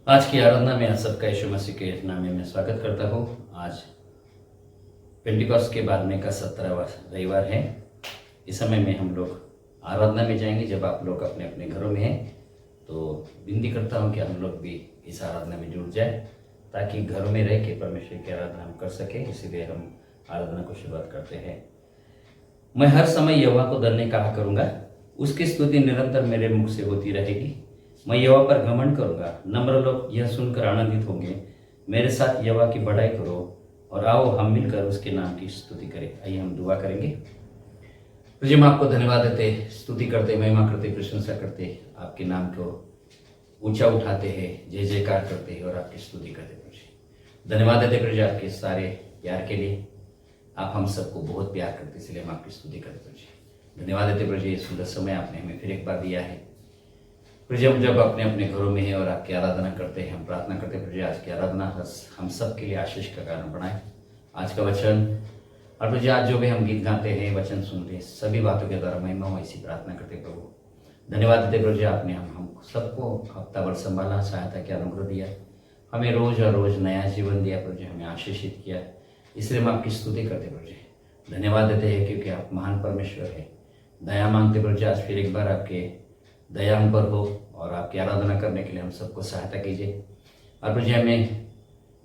आज की आराधना में आप सबका यीशु मसीह के नाम में स्वागत करता हूँ। आज पेंटिकॉस्ट के बाद में का 17वां रविवार है। इस समय में हम लोग आराधना में जाएंगे। जब आप लोग अपने अपने घरों में हैं तो विनती करता हूँ कि हम लोग भी इस आराधना में जुड़ जाए ताकि घरों में रह के परमेश्वर की आराधना हम कर सके। इसीलिए हम आराधना को शुरुआत करते हैं। मैं हर समय यहोवा को धन्य कहा करूँगा, उसकी स्तुति निरंतर मेरे मुख से होती रहेगी। मैं यहोवा पर घमंड करूँगा, नम्र लोग यह सुनकर आनंदित होंगे। मेरे साथ यहोवा की बड़ाई करो और आओ हम मिलकर उसके नाम की स्तुति करें। आइए हम दुआ करेंगे। प्रभु, हम आपको धन्यवाद देते, स्तुति करते, महिमा करते, प्रशंसा करते, आपके नाम को ऊंचा उठाते हैं, जय जयकार करते हैं और आपकी स्तुति करते। प्रभु धन्यवाद देते प्रभु आपके सारे प्यार के लिए। आप हम सबको बहुत प्यार करते, इसलिए हम आपकी स्तुति करते। प्रभु धन्यवाद देते प्रभु, ये सुंदर समय आपने हमें फिर एक बार दिया है। प्रभु हम जब अपने अपने घरों में हैं और आपकी आराधना करते हैं, हम प्रार्थना करते हैं प्रभु आज की आराधना हम सब के लिए आशीष का कारण बनाए। आज का वचन और प्रभु आज जो भी हम गीत गाते हैं, वचन सुनते हैं, सभी बातों के द्वारा महिमा हो, ऐसी प्रार्थना करते प्रभु। धन्यवाद देते प्रभु आपने हम सबको हफ्ता भर संभाला, सहायता के अनुग्रह दिया, हमें रोज और रोज नया जीवन दिया प्रभु, हमें आशीषित किया। इसलिए हम आपकी स्तुति करते प्रभु, धन्यवाद देते हैं क्योंकि आप महान परमेश्वर है। दया मांगते प्रभु आज फिर एक बार आपके दया हम पर हो और आपकी आराधना करने के लिए हम सबको सहायता कीजिए। और प्रभु हमें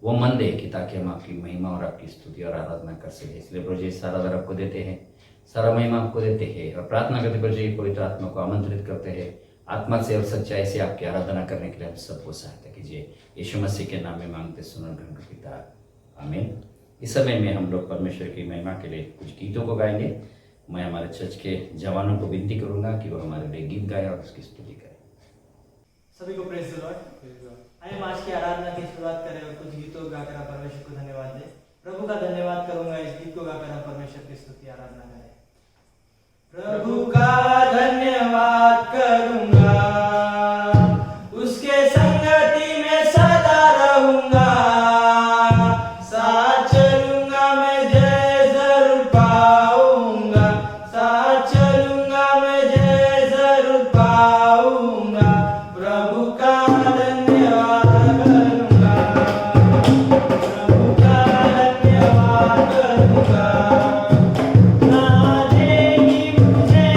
वो मन दे कि ताकि हम आपकी महिमा और आपकी स्तुति और आराधना कर सके। इसलिए प्रभु सारा दर आपको देते हैं, सारा महिमा आपको देते हैं और प्रार्थना करते प्रभु पवित्र आत्मा को आमंत्रित करते हैं, आत्मा से और सच्चाई से आपकी आराधना करने के लिए हम सबको सहायता कीजिए। यीशु मसीह के नाम में मांगते सुनो ग्रहण पिता, आमीन। इस समय में हम लोग परमेश्वर की महिमा के लिए कुछ गीतों को गाएंगे। मैं हमारे चर्च के जवानों को विनती करूंगा कि वो हमारे लिए गीत गाए और उसकी स्तुति करें। सभी को प्रेज द लॉर्ड। आइए हम आज की आराधना की शुरुआत करें और कुछ गीतों गाकर आप परमेश्वर को धन्यवाद दें। प्रभु का धन्यवाद करूंगा, इस गीत को गाकर आप परमेश्वर की स्तुति आराधना करें। प्रभु का धन्यवाद करूंगा, उसके संगति में सदा रहूंगा, साथ चलूंगा मैं जय जरूर पाऊंगा, साथ चलूंगा मैं जय जरूर पाऊंगा। प्रभु का धन्यवाद करूंगा, प्रभु का धन्यवाद करूंगा। ना देगी मुझे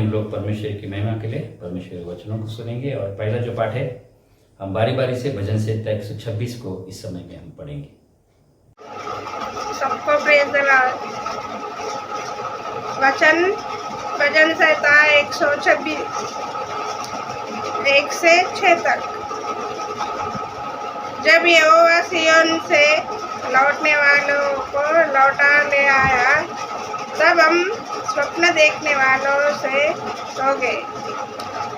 हम लोग परमेश्वर की महिमा के लिए परमेश्वर के वचनों को सुनेंगे। और पहला जो पाठ है, हम बारी बारी से भजन संहिता 126 को इस समय में हम पढ़ेंगे। सबको प्रेज द लॉर्ड। वचन भजन संहिता 126 1 से 6 तक। जब यहोवा सिय्योन से लौटने वालों को लौटा ले आया, तब हम स्वप्न देखने वालों से सो गए।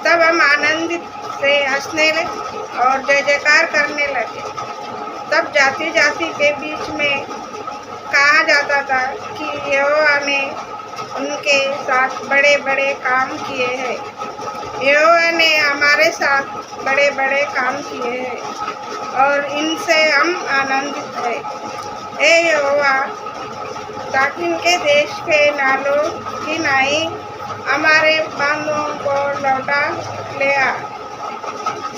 तब हम आनंदित से हंसने और जय जयकार करने लगे। तब जाति जाति के बीच में कहा जाता था कि यहोवा ने उनके साथ बड़े बड़े काम किए हैं। यहोवा ने हमारे साथ बड़े बड़े काम किए हैं और इनसे हम आनंदित हैं। हे यहोवा, दाखिन के देश के नालों की नाई हमारे बांधों को लौटा ले आ।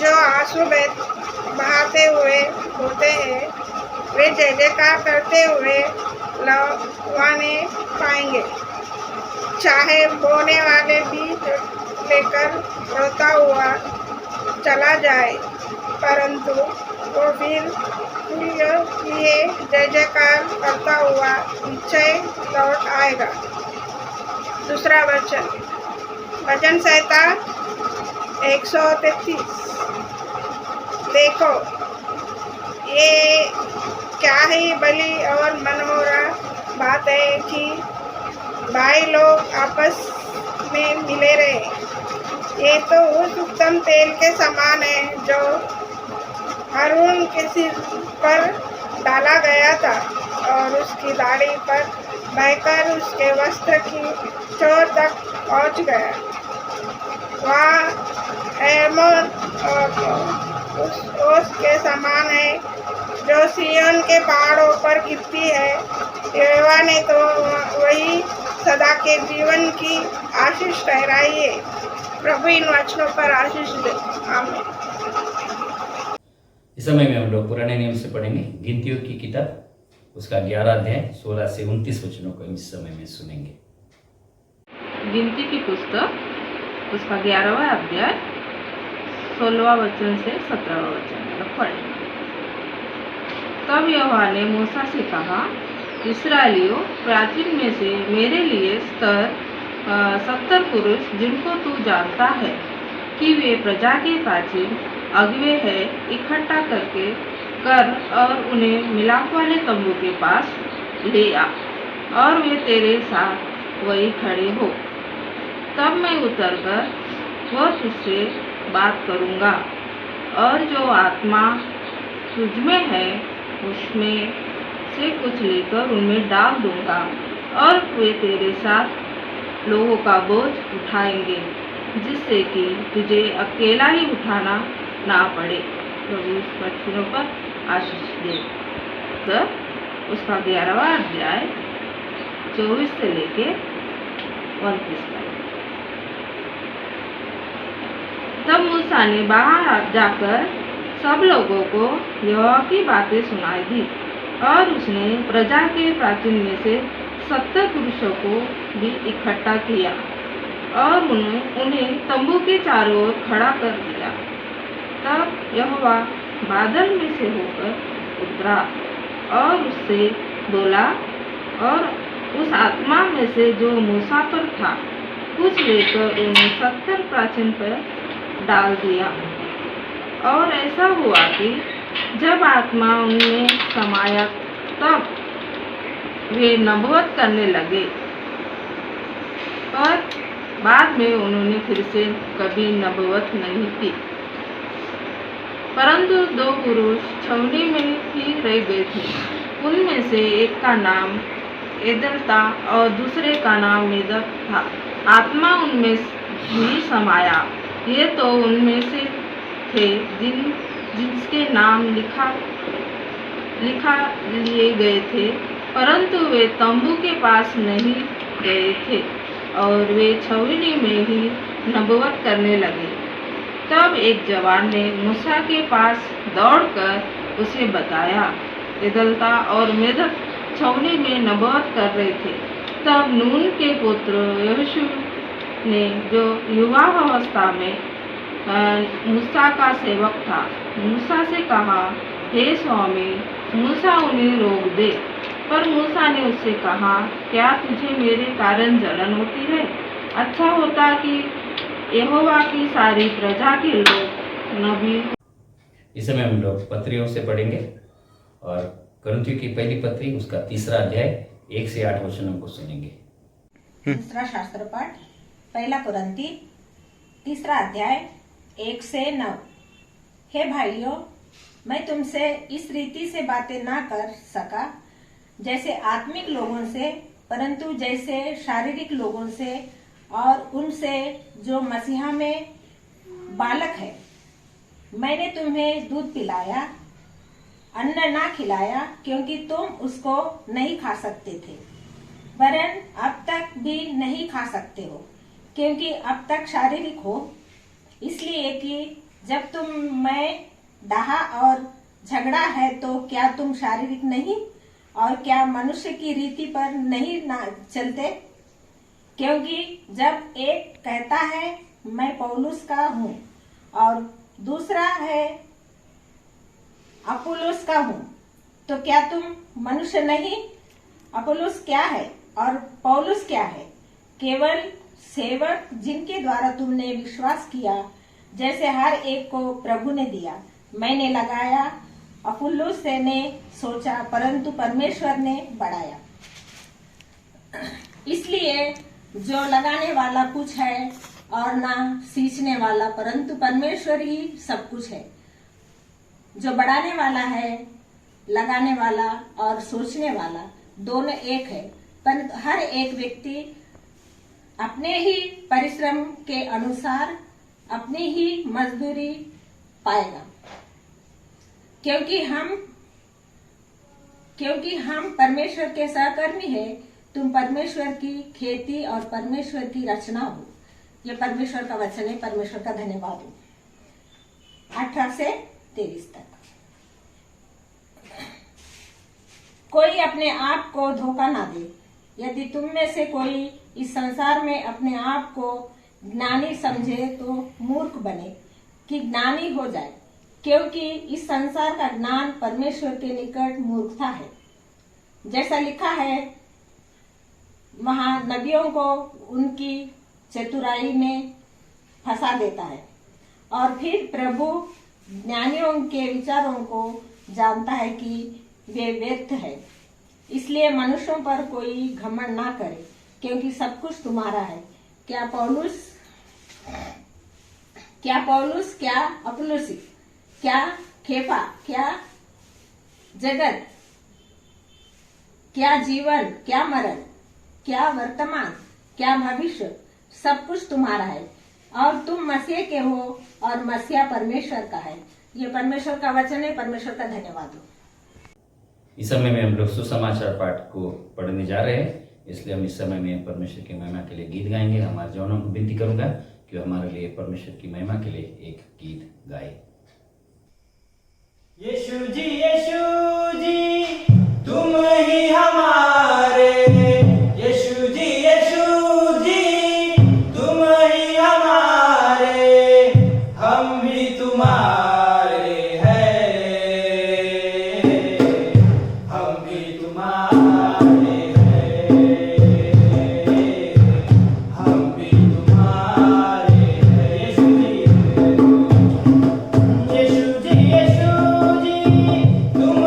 जो आंसू बहाते हुए होते हैं, वे जय जयकार करते हुए लौटाने पाएंगे। चाहे बोने वाले बीज लेकर रोता हुआ चला जाए, परंतु वो फिर लिए जय जयकार करता हुआ निश्चय लौट आएगा। दूसरा वचन, भजन संहिता 133। देखो, ये क्या ही बली और मनोहरा बात है कि भाई लोग आपस में मिले रहे। ये तो उस उत्तम तेल के समान है जो हारून के सिर पर डाला गया था और उसकी दाढ़ी पर बहकर उसके वस्त्र की चोर तक पहुंच गया। वहाँ हेर्मोन उस ओस के समान है जो सिय्योन के पहाड़ों पर गिरती है। यहोवा ने तो वही सदा के जीवन की आशीष ठहराई है। प्रभु इन वचनों पर आशीष दे, आमीन। इस समय में हम लोग पुराने नियम से पढ़ेंगे गिनतियों की किताब, उसका 11 अध्याय 16 से 29 वचनों को इस समय में सुनेंगे। गिनती की पुस्तक, उसका 11वां अध्याय 16वां वचन से 17वां वचन तक पढ़ेंगे। तब यहोवा ने मूसा से कहा, इस्राएलियों, प्राचीन में से मेरे लिए 70 पुरुष जिनको तू जानता है कि वे प्रजा के प्राचीन अगुवे हैं, इकट्ठा कर और उन्हें मिलाप वाले तंबू के पास ले आ, और वे तेरे साथ वही खड़े हो। तब मैं उतरकर वो तुझसे बात करूँगा, और जो आत्मा तुझमें है उसमें से कुछ लेकर उनमें डाल दूँगा, और वे तेरे साथ लोगों का बोझ उठाएंगे, जिससे कि तुझे अकेला ही उठाना ना पड़े। प्रभु इस वचनों पर आशीष दे। तो उसका 11वां अध्याय 24 से लेके 29 तक। तब मूसा ने बाहर जाकर सब लोगों को यहोवा की बातें सुनाई दी, और उसने प्रजा के प्राचीन में से 70 पुरुषों को भी इकट्ठा किया और उन्हें तंबू के चारों ओर खड़ा कर दिया। तब यहोवा बादल में से होकर उतरा और उससे बोला, और उस आत्मा में से जो मूसा पर था कुछ लेकर उन्हें 70 प्राचीन पर डाल दिया। और ऐसा हुआ कि जब आत्मा उनमें समाया, तब वे नबूवत करने लगे, पर बाद में उन्होंने फिर से कभी नबूवत नहीं की। परंतु 2 पुरुष छावनी में ही रह गए थे। उनमें से एक का नाम एदल था और दूसरे का नाम मेदक था। आत्मा उनमें भी समाया। ये तो उनमें से थे जिसके नाम लिखा लिए गए थे, परंतु वे तंबू के पास नहीं गए थे और वे छावनी में ही नबूवत करने लगे। तब एक जवान ने मूसा के पास दौड़कर उसे बताया, एदलता और मेदक छावनी में नबूवत कर रहे थे। तब नून के पुत्र ने जो युवावस्था में मूसा का सेवक था, मूसा से कहा, हे स्वामी, मूसा उन्हें रोक दे। पर मूसा ने उससे कहा, क्या तुझे मेरे कारण जलन होती है? अच्छा होता कि यहोवा की सारी प्रजा के लोग नबी। इस समय हम लोग पत्रियों से पढ़ेंगे और कुरिन्थियों की पहली पत्री उसका 3 अध्याय 1 से 8 वचनों को सुनेंगे। दूसरा शास्त्र पाठ, पहला कुरिन्थी 3 अध्याय 1 से 9। हे भाइयों, मैं तुमसे इस रीति से बातें ना कर सका जैसे आत्मिक लोगों से, परंतु जैसे शारीरिक लोगों से और उनसे जो मसीहा में बालक है। मैंने तुम्हें दूध पिलाया, अन्न ना खिलाया, क्योंकि तुम उसको नहीं खा सकते थे, वरन अब तक भी नहीं खा सकते हो, क्योंकि अब तक शारीरिक हो, इसलिए कि जब तुम में डाहा और झगड़ा है तो क्या तुम शारीरिक नहीं और क्या मनुष्य की रीति पर नहीं ना चलते? क्योंकि जब एक कहता है मैं पौलुस का हूँ और दूसरा है अपुल्लोस का हूँ, तो क्या तुम मनुष्य नहीं? अपुल्लोस क्या है और पौलुस क्या है? केवल सेवक जिनके द्वारा तुमने विश्वास किया, जैसे हर एक को प्रभु ने दिया। मैंने लगाया, अपुल्लोस ने सोचा, परंतु परमेश्वर ने बढ़ाया। इसलिए जो लगाने वाला कुछ है और ना सींचने वाला, परंतु परमेश्वर ही सब कुछ है। जो बढ़ाने वाला है, लगाने वाला और सोचने वाला दोनों एक है, परंतु हर एक व्यक्ति अपने ही परिश्रम के अनुसार अपनी ही मजदूरी पाएगा। क्योंकि हम परमेश्वर के सहकर्मी हैं। तुम परमेश्वर की खेती और परमेश्वर की रचना हो। ये परमेश्वर का वचन है। परमेश्वर का धन्यवाद हो। 18 से 23 तक। कोई अपने आप को धोखा ना दे। यदि तुम में से कोई इस संसार में अपने आप को ज्ञानी समझे तो मूर्ख बने कि ज्ञानी हो जाए, क्योंकि इस संसार का ज्ञान परमेश्वर के निकट मूर्खता है। जैसा लिखा है, वहां नबियों को उनकी चतुराई में फंसा देता है और फिर प्रभु ज्ञानियों के विचारों को जानता है कि वे व्यर्थ है। इसलिए मनुष्यों पर कोई घमंड ना करे, क्योंकि सब कुछ तुम्हारा है। क्या पौलुस, क्या अपुल्लोस, क्या खेफा, क्या जगत, क्या जीवन, क्या मरण, क्या वर्तमान, क्या भविष्य, सब कुछ तुम्हारा है और तुम मसीह के हो और मसीहा परमेश्वर का है। ये परमेश्वर का वचन है। परमेश्वर का धन्यवाद हो। इस समय में हम लोग सुसमाचार पाठ को पढ़ने जा रहे हैं, इसलिए हम इस समय में परमेश्वर की महिमा के लिए गीत गाएंगे। हमारे जवानों को विनती करूंगा कि हमारे लिए परमेश्वर की महिमा के लिए एक गीत गाए। यीशु जी तुम ही हमारे, यीशु जी तुम ही हमारे, हम भी तुम्हारे हैं, हम भी तुम्हारे हैं, हम भी तुम्हारे हैं। यीशु जी तुम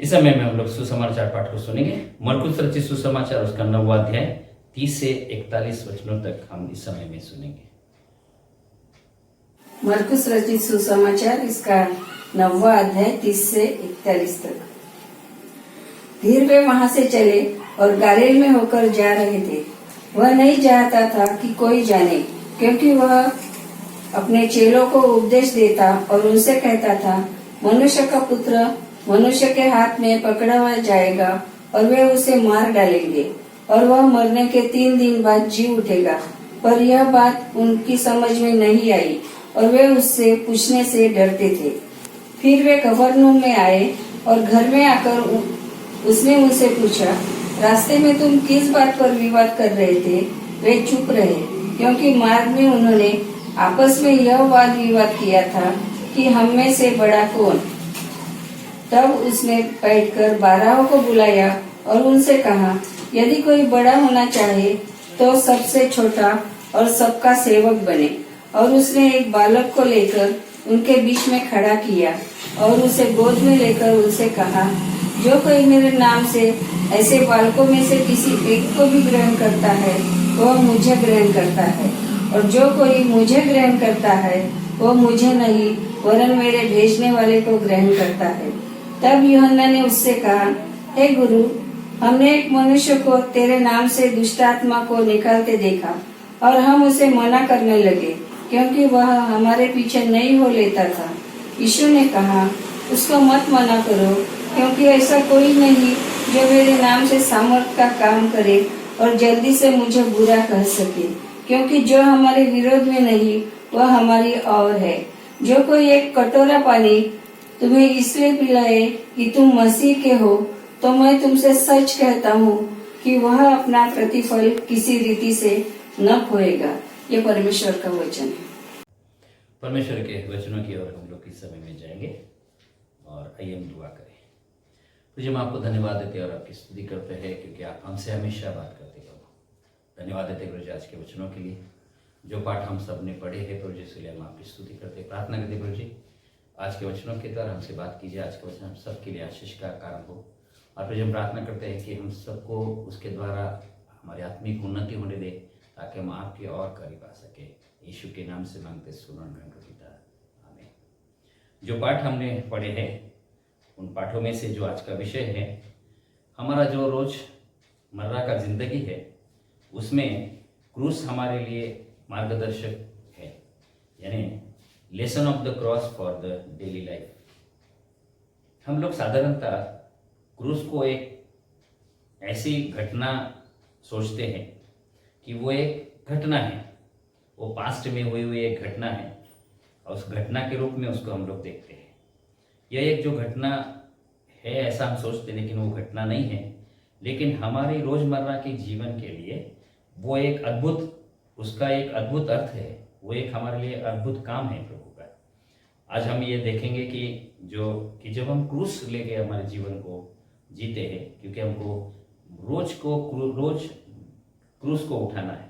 इस समय में हम लोग सुसमाचार पाठ को सुनेंगे। मरकुस रचित सुसमाचार उसका 9वां अध्याय 30 से 41 वचनों तक हम इस समय में सुनेंगे। मरकुस रचित सुसमाचार इसका 9वां अध्याय 30 से 41 तक। फिर वे वहां से चले और गलील में होकर जा रहे थे। वह नहीं चाहता था कि कोई जाने, क्योंकि वह अपने चेलों को उपदेश देता और उनसे कहता था, मनुष्य का पुत्र मनुष्य के हाथ में पकड़ा जाएगा और वे उसे मार डालेंगे और वह मरने के 3 दिन बाद जी उठेगा। पर यह बात उनकी समझ में नहीं आई और वे उससे पूछने से डरते थे। फिर वे कफरनहूम में आए और घर में आकर उसने उनसे पूछा, रास्ते में तुम किस बात पर विवाद कर रहे थे? वे चुप रहे, क्योंकि मार्ग में उन्होंने आपस में यह वाद विवाद किया था कि हम में से बड़ा कौन। तब उसने बैठकर 12 को बुलाया और उनसे कहा, यदि कोई बड़ा होना चाहे तो सबसे छोटा और सबका सेवक बने। और उसने एक बालक को लेकर उनके बीच में खड़ा किया और उसे गोद में लेकर उनसे कहा, जो कोई मेरे नाम से ऐसे बालकों में से किसी एक को भी ग्रहण करता है वह मुझे ग्रहण करता है, और जो कोई मुझे ग्रहण करता है वह मुझे नहीं वरन मेरे भेजने वाले को ग्रहण करता है। तब यूहन्ना ने उससे कहा, हे गुरु, हमने एक मनुष्य को तेरे नाम से दुष्ट आत्मा को निकालते देखा और हम उसे मना करने लगे, क्योंकि वह हमारे पीछे नहीं हो लेता था। यीशु ने कहा, उसको मत मना करो, क्योंकि ऐसा कोई नहीं जो मेरे नाम से सामर्थ का काम करे और जल्दी से मुझे बुरा कह सके, क्योंकि जो हमारे विरोध में नहीं वह हमारी ओर है। जो कोई एक कटोरा पानी तुम्हें इसलिए पिलाए कि तुम मसीह के हो, तो मैं तुमसे सच कहता हूँ कि वह अपना प्रतिफल किसी रीति से न खोएगा। ये परमेश्वर का वचन है। परमेश्वर के वचनों की ओर हम लोग इस समय में जाएंगे और आइए हम दुआ करें। तुझे हम आपको धन्यवाद देते और आपकी स्तुति करते हैं, क्योंकि आप हमसे हमेशा बात करते हो। धन्यवाद देते प्रभु जी आज के वचनों के लिए, जो पाठ हम सब ने पढ़े हैं प्रभु जी, इसलिए हम आपकी स्तुति करते, प्रार्थना करते प्रभु जी, आज के वचनों के द्वारा हमसे बात कीजिए। आज का वचन हम सबके लिए आशीष का कारण हो। और प्रभु जी हम प्रार्थना करते हैं कि हम सबको उसके द्वारा हमारी आत्मिक उन्नति होने दे, ताकि हम आपके और करीब आ सके। यीशु के नाम से मांगते सुनो पिता, आमीन। जो पाठ हमने पढ़े हैं उन पाठों में से जो आज का विषय है, हमारा जो रोजमर्रा का जिंदगी है, उसमें क्रूस हमारे लिए मार्गदर्शक है, यानी lesson of the cross for the daily life. हम लोग साधारणतः क्रूस को एक ऐसी घटना सोचते हैं कि वो एक घटना है, वो पास्ट में हुई एक घटना है, और उस घटना के रूप में उसको हम लोग देखते हैं। यह एक जो घटना है ऐसा हम सोचते हैं, लेकिन वो घटना नहीं है। लेकिन हमारी रोजमर्रा के जीवन के लिए वो एक अद्भुत, उसका एक अद्भुत अर्थ है, वो एक हमारे लिए अद्भुत काम है प्रभु का। आज हम ये देखेंगे कि जब हम क्रूस लेके हमारे जीवन को जीते हैं, क्योंकि हमको रोज क्रूस को उठाना है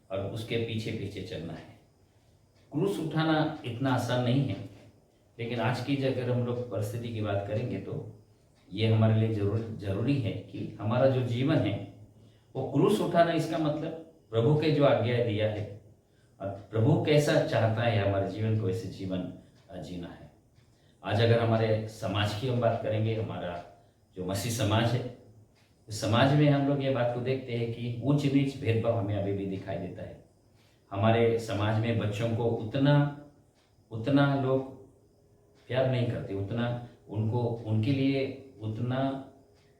और उसके पीछे पीछे चलना है। क्रूस उठाना इतना आसान नहीं है, लेकिन आज की अगर हम लोग परिस्थिति की बात करेंगे तो ये हमारे लिए जरूरी है कि हमारा जो जीवन है वो क्रूस उठाना, इसका मतलब प्रभु के जो आज्ञा दिया है और प्रभु कैसा चाहता है हमारे जीवन को वैसे जीवन जीना है। आज अगर हमारे समाज की हम बात करेंगे, हमारा जो मसीह समाज है, उस समाज में हम लोग ये बात को देखते हैं कि ऊंच नीच भेदभाव हमें अभी भी दिखाई देता है। हमारे समाज में बच्चों को उतना लोग प्यार नहीं करते, उनके लिए उतना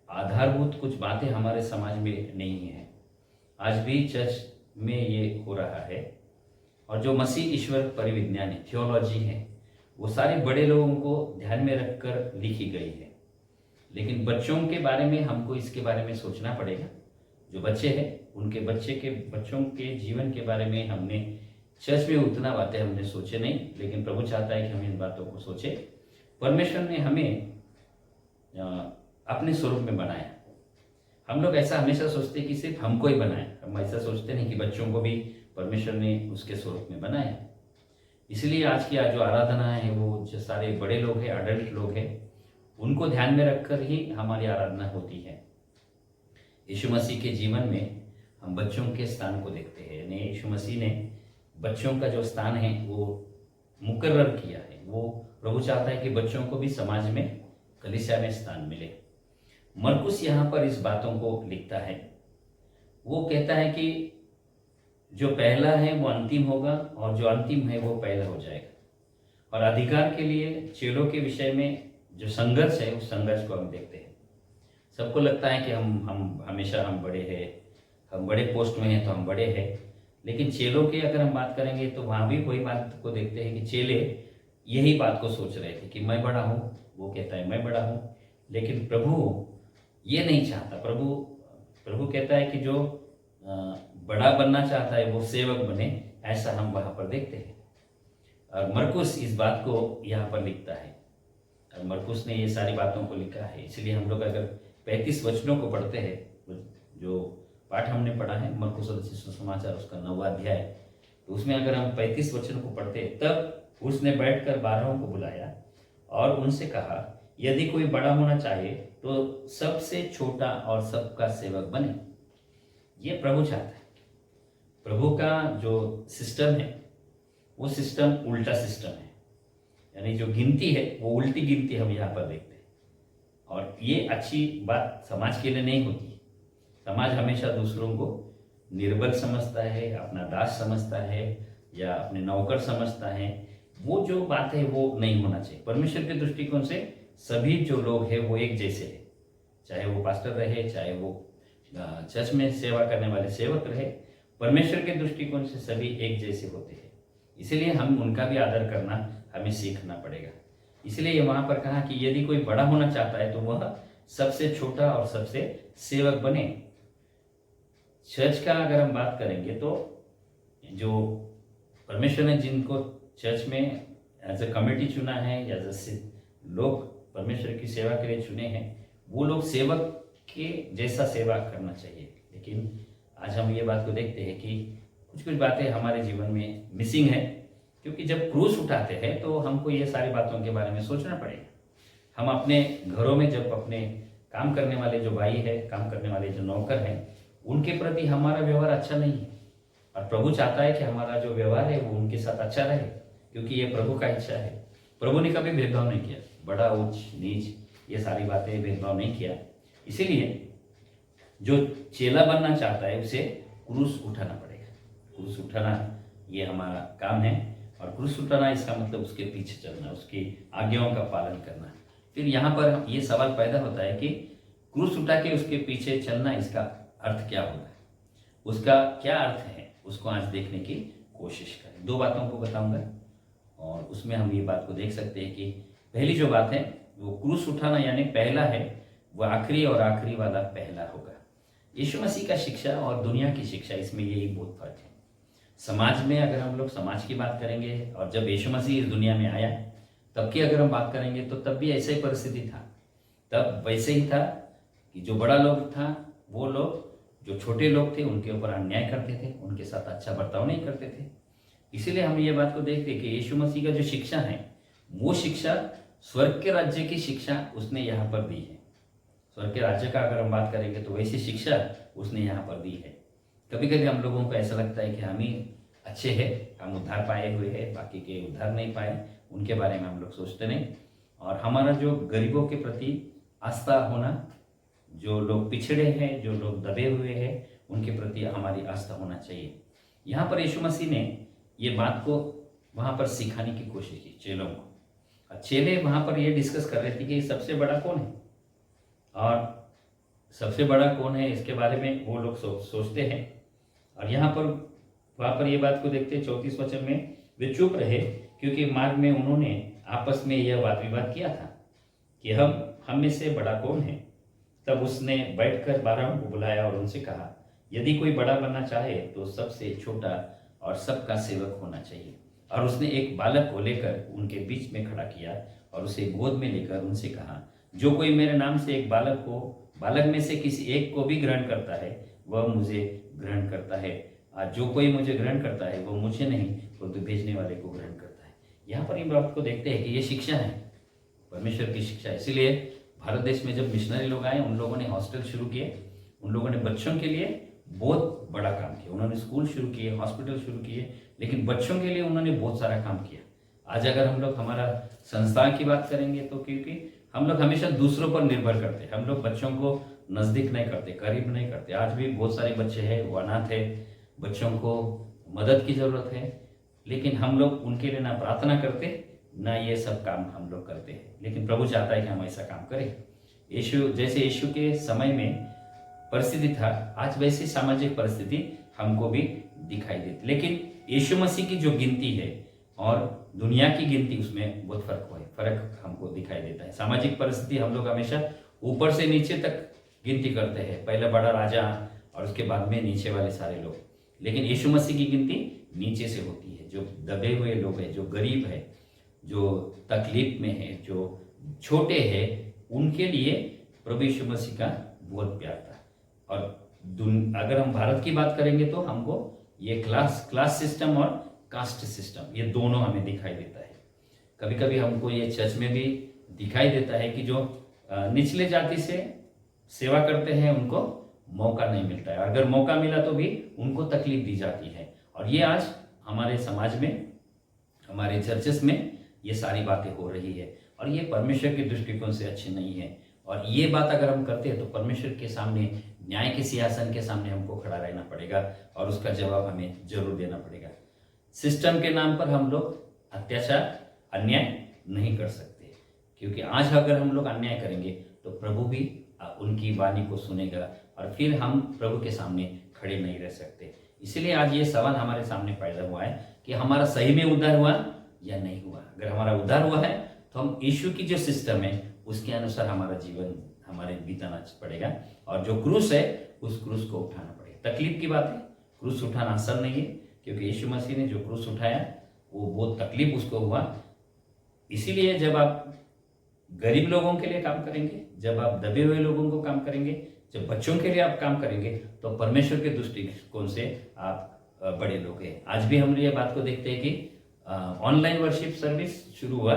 आधारभूत कुछ बातें हमारे समाज में नहीं है। आज भी चर्च में ये हो रहा है, और जो मसीह ईश्वर परिविज्ञान है, थियोलॉजी है, वो सारे बड़े लोगों को ध्यान में रखकर लिखी गई है। लेकिन बच्चों के बारे में हमको इसके बारे में सोचना पड़ेगा। जो बच्चे हैं उनके बच्चों के जीवन के बारे में हमने चर्च में उतना बातें हमने सोचे नहीं, लेकिन प्रभु चाहता है कि हम इन बातों को सोचे। परमेश्वर ने हमें अपने स्वरूप में बनाया। हम लोग ऐसा हमेशा सोचते कि सिर्फ हमको ही बनाया, हम ऐसा सोचते नहीं कि बच्चों को भी परमेश्वर ने उसके स्वरूप में बनाया। इसलिए आज की जो आराधना है, वो जो सारे बड़े लोग हैं, अडल्ट लोग हैं, उनको ध्यान में रखकर ही हमारी आराधना होती है। यीशु मसीह के जीवन में हम बच्चों के स्थान को देखते हैं, यानी यीशु मसीह ने बच्चों का जो स्थान है वो मुकर्रर किया है। वो प्रभु चाहता है कि बच्चों को भी समाज में, कलीसिया में स्थान मिले। मरकुस यहाँ पर इस बातों को लिखता है। वो कहता है कि जो पहला है वो अंतिम होगा और जो अंतिम है वो पहला हो जाएगा। और अधिकार के लिए चेलों के विषय में जो संघर्ष है उस संघर्ष को हम देखते हैं। सबको लगता है कि हम हमेशा हम बड़े हैं, हम बड़े पोस्ट में हैं तो हम बड़े हैं, लेकिन चेलों की अगर हम बात करेंगे तो वहाँ भी वही बात को देखते हैं कि चेले यही बात को सोच रहे थे कि मैं बड़ा हूँ, वो कहता है मैं बड़ा हूँ, लेकिन प्रभु ये नहीं चाहता। प्रभु कहता है कि जो बड़ा बनना चाहता है वो सेवक बने, ऐसा हम वहाँ पर देखते हैं। और मरकुस इस बात को यहाँ पर लिखता है, और मरकुस ने ये सारी बातों को लिखा है। इसलिए हम लोग अगर 35 वचनों को पढ़ते हैं, जो पाठ हमने पढ़ा है मरकुस रचित सुसमाचार उसका 9वां अध्याय, तो उसमें अगर हम 35 वचन को पढ़ते हैं, तब उसने बैठकर 12 को बुलाया और उनसे कहा, यदि कोई बड़ा होना चाहे तो सबसे छोटा और सबका सेवक बने। ये प्रभु चाहता है। प्रभु का जो सिस्टम है वो सिस्टम उल्टा सिस्टम है, यानी जो गिनती है वो उल्टी गिनती हम यहाँ पर देखते हैं। और ये अच्छी बात समाज के लिए नहीं होती। समाज हमेशा दूसरों को निर्बल समझता है, अपना दास समझता है या अपने नौकर समझता है। वो जो बात है वो नहीं होना चाहिए। परमेश्वर के दृष्टिकोण से सभी जो लोग हैं वो एक जैसे हैं, चाहे वो पास्टर रहे, चाहे वो चर्च में सेवा करने वाले सेवक रहे, परमेश्वर के दृष्टिकोण से सभी एक जैसे होते हैं। इसलिए हम उनका भी आदर करना हमें सीखना पड़ेगा। इसलिए ये वहाँ पर कहा कि यदि कोई बड़ा होना चाहता है तो वह सबसे छोटा और सबसे सेवक बने। चर्च का अगर हम बात करेंगे तो जो परमेश्वर ने जिनको चर्च में एज अ कमेटी चुना है या जैसे लोग परमेश्वर की सेवा के लिए चुने हैं, वो लोग सेवक के जैसा सेवा करना चाहिए। लेकिन आज हम ये बात को देखते हैं कि कुछ बातें हमारे जीवन में मिसिंग है, क्योंकि जब क्रूस उठाते हैं तो हमको ये सारी बातों के बारे में सोचना पड़ेगा। हम अपने घरों में जब अपने काम करने वाले जो भाई है, काम करने वाले जो नौकर हैं, उनके प्रति हमारा व्यवहार अच्छा नहीं है, और प्रभु चाहता है कि हमारा जो व्यवहार है वो उनके साथ अच्छा रहे, क्योंकि ये प्रभु का इच्छा है। प्रभु ने कभी भेदभाव नहीं किया, बड़ा ऊंच नीच ये सारी बातें भेदभाव नहीं किया। इसीलिए जो चेला बनना चाहता है उसे क्रूस उठाना पड़ेगा। क्रूस उठाना ये हमारा काम है, और क्रूस उठाना इसका मतलब उसके पीछे चलना, उसकी आज्ञाओं का पालन करना। फिर यहाँ पर ये सवाल पैदा होता है कि क्रूस उठा के उसके पीछे चलना, इसका अर्थ क्या होगा, उसका क्या अर्थ है, उसको आज देखने की कोशिश करें। 2 बातों को बताऊंगा और उसमें हम ये बात को देख सकते हैं कि पहली जो बात है वो क्रूस उठाना यानी पहला है वो आखिरी, और आखिरी वाला पहला होगा। यीशु मसीह का शिक्षा और दुनिया की शिक्षा, इसमें यही बहुत फर्क है। समाज में अगर हम लोग समाज की बात करेंगे, और जब यीशु मसीह इस दुनिया में आया तब की अगर हम बात करेंगे तो तब भी ऐसा ही परिस्थिति था। तब वैसे ही था कि जो बड़ा लोग था वो लोग जो छोटे लोग थे उनके ऊपर अन्याय करते थे, उनके साथ अच्छा बर्ताव नहीं करते थे। इसीलिए हम ये बात को देखते कि यीशु मसीह का जो शिक्षा है वो शिक्षा स्वर्ग के राज्य की शिक्षा उसने यहाँ पर दी है। स्वर्ग के राज्य का अगर हम बात करेंगे तो वैसी शिक्षा उसने यहाँ पर दी है। कभी कभी हम लोगों को ऐसा लगता है कि हम ही अच्छे हैं, हम उद्धार पाए हुए हैं, बाकी के उद्धार नहीं पाए, उनके बारे में हम लोग सोचते नहीं। और हमारा जो गरीबों के प्रति आस्था होना, जो लोग पिछड़े हैं, जो लोग दबे हुए हैं, उनके प्रति हमारी आस्था होना चाहिए। यहाँ पर यीशु मसीह ने ये बात को वहाँ पर सिखाने की कोशिश की चेलों को। चेले वहाँ पर ये डिस्कस कर रहे थे कि सबसे बड़ा कौन है, और सबसे बड़ा कौन है इसके बारे में वो लोग सोचते हैं। और यहाँ पर वहाँ पर ये बात को देखते 34 वचन में, वे चुप रहे क्योंकि मार्ग में उन्होंने आपस में यह वाद विवाद किया था कि हम में से बड़ा कौन है। तब उसने बैठकर 12 को बुलाया और उनसे कहा, यदि कोई बड़ा बनना चाहे तो सबसे छोटा और सबका सेवक होना चाहिए। और उसने एक बालक को लेकर उनके बीच में खड़ा किया और उसे गोद में लेकर उनसे कहा, जो कोई मेरे नाम से एक बालक में से किसी एक को भी ग्रहण करता है वह मुझे ग्रहण करता है, और जो कोई मुझे ग्रहण करता है वो मुझे नहीं परंतु भेजने वाले को ग्रहण करता है। यहाँ पर इन बात को देखते हैं कि ये शिक्षा है। परमेश्वर की शिक्षा। इसीलिए भारत देश में जब मिशनरी लोग आए, उन लोगों ने हॉस्टल शुरू किए, उन लोगों ने बच्चों के लिए बहुत बड़ा काम किया। उन्होंने स्कूल शुरू किए, हॉस्पिटल शुरू किए, लेकिन बच्चों के लिए उन्होंने बहुत सारा काम किया। आज अगर हम लोग हमारा संस्था की बात करेंगे तो क्योंकि हम लोग हमेशा दूसरों पर निर्भर करते हैं, हम लोग बच्चों को नज़दीक नहीं करते, करीब नहीं करते। आज भी बहुत सारे बच्चे हैं वो अनाथ है, बच्चों को मदद की ज़रूरत है, लेकिन हम लोग उनके लिए ना प्रार्थना करते ना ये सब काम हम लोग करते हैं। लेकिन प्रभु चाहता है कि हम ऐसा काम करें। यीशु के समय में परिस्थिति था, आज वैसी सामाजिक परिस्थिति हमको भी दिखाई देती, लेकिन यीशु मसीह की जो गिनती है और दुनिया की गिनती, उसमें बहुत फर्क हमको दिखाई देता है। सामाजिक परिस्थिति हम लोग हमेशा ऊपर से नीचे तक गिनती करते हैं, पहले बड़ा राजा और उसके बाद में नीचे वाले सारे लोग, लेकिन यीशु मसीह की गिनती नीचे से होती है। जो दबे हुए लोग हैं, जो गरीब है, जो तकलीफ में है, जो छोटे हैं, उनके लिए प्रभु यीशु मसीह का बहुत प्यार था। और अगर हम भारत की बात करेंगे तो हमको ये क्लास सिस्टम और कास्ट सिस्टम, ये दोनों हमें दिखाई देता है। कभी कभी हमको ये चर्च में भी दिखाई देता है कि जो निचले जाति से सेवा करते हैं उनको मौका नहीं मिलता है, अगर मौका मिला तो भी उनको तकलीफ दी जाती है। और ये आज हमारे समाज में, हमारे चर्चेस में ये सारी बातें हो रही है, और ये परमेश्वर के दृष्टिकोण से अच्छी नहीं है। और ये बात अगर हम करते हैं तो परमेश्वर के सामने, न्याय के सिंहासन के सामने हमको खड़ा रहना पड़ेगा और उसका जवाब हमें जरूर देना पड़ेगा। सिस्टम के नाम पर हम लोग अत्याचार, अन्याय नहीं कर सकते, क्योंकि आज अगर हम लोग अन्याय करेंगे तो प्रभु भी उनकी वाणी को सुनेगा और फिर हम प्रभु के सामने खड़े नहीं रह सकते। इसलिए आज ये सवाल हमारे सामने पैदा हुआ है कि हमारा सही में उद्धार हुआ या नहीं हुआ। अगर हमारा उद्धार हुआ है तो हम यीशु की जो सिस्टम है उसके अनुसार हमारा जीवन हमारे बिताना पड़ेगा, और जो क्रूस है उस क्रूस को उठाना पड़ेगा। तकलीफ की बात है, क्रूस उठाना आसान नहीं है, क्योंकि यीशु मसीह ने जो क्रूस उठाया वो बहुत तकलीफ उसको हुआ। इसीलिए जब आप गरीब लोगों के लिए काम करेंगे, जब आप दबे हुए लोगों को काम करेंगे, जब बच्चों के लिए आप काम करेंगे, तो परमेश्वर के दृष्टिकोण से आप बड़े लोग हैं। आज भी हम ये बात को देखते हैं कि ऑनलाइन वर्शिप सर्विस शुरू हुआ,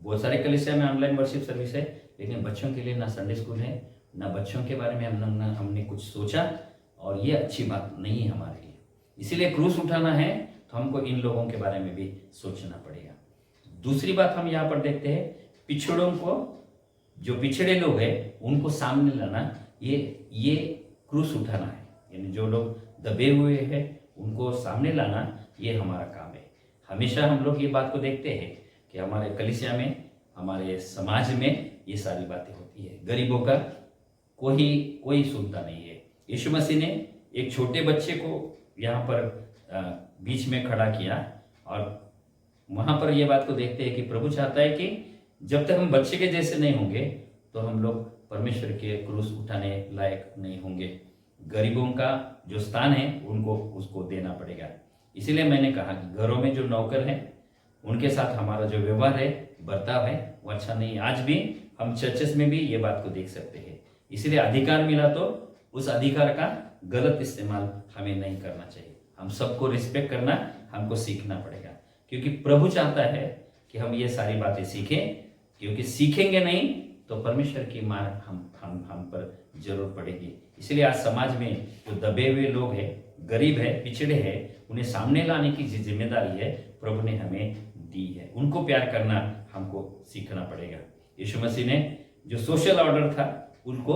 बहुत सारे कलीसिया में ऑनलाइन वर्शिप सर्विस है, लेकिन बच्चों के लिए ना संडे स्कूल है, ना बच्चों के बारे में हमने कुछ सोचा, और ये अच्छी बात नहीं है हमारे लिए। इसीलिए क्रूस उठाना है तो हमको इन लोगों के बारे में भी सोचना पड़ेगा। दूसरी बात हम यहाँ पर देखते हैं, पिछड़ों को, जो पिछड़े लोग हैं उनको सामने लाना, ये क्रूस उठाना है। यानी जो लोग दबे हुए हैं उनको सामने लाना, ये हमारा काम है। हमेशा हम लोग ये बात को देखते हैं कि हमारे कलीसिया में, हमारे समाज में ये सारी बातें होती है। गरीबों का कोई सुनता नहीं है। यीशु मसीह ने एक छोटे बच्चे को यहाँ पर बीच में खड़ा किया, और वहाँ पर ये बात को देखते हैं कि प्रभु चाहता है कि जब तक हम बच्चे के जैसे नहीं होंगे तो हम लोग परमेश्वर के क्रूस उठाने लायक नहीं होंगे। गरीबों का जो स्थान है उनको उसको देना पड़ेगा। इसीलिए मैंने कहा कि घरों में जो नौकर हैं उनके साथ हमारा जो व्यवहार है, बर्ताव है, वो अच्छा नहीं है। आज भी हम चर्चेस में भी ये बात को देख सकते हैं। इसीलिए अधिकार मिला तो उस अधिकार का गलत इस्तेमाल हमें नहीं करना चाहिए। हम सबको रिस्पेक्ट करना हमको सीखना पड़ेगा, क्योंकि प्रभु चाहता है कि हम ये सारी बातें सीखें, क्योंकि सीखेंगे नहीं तो परमेश्वर की मार हम पर जरूर पड़ेगी। इसलिए आज समाज में जो दबे हुए लोग हैं, गरीब है, पिछड़े हैं, उन्हें सामने लाने की जिम्मेदारी है प्रभु ने हमें दी है। उनको प्यार करना हमको सीखना पड़ेगा। यीशु मसीह ने जो सोशल ऑर्डर था उनको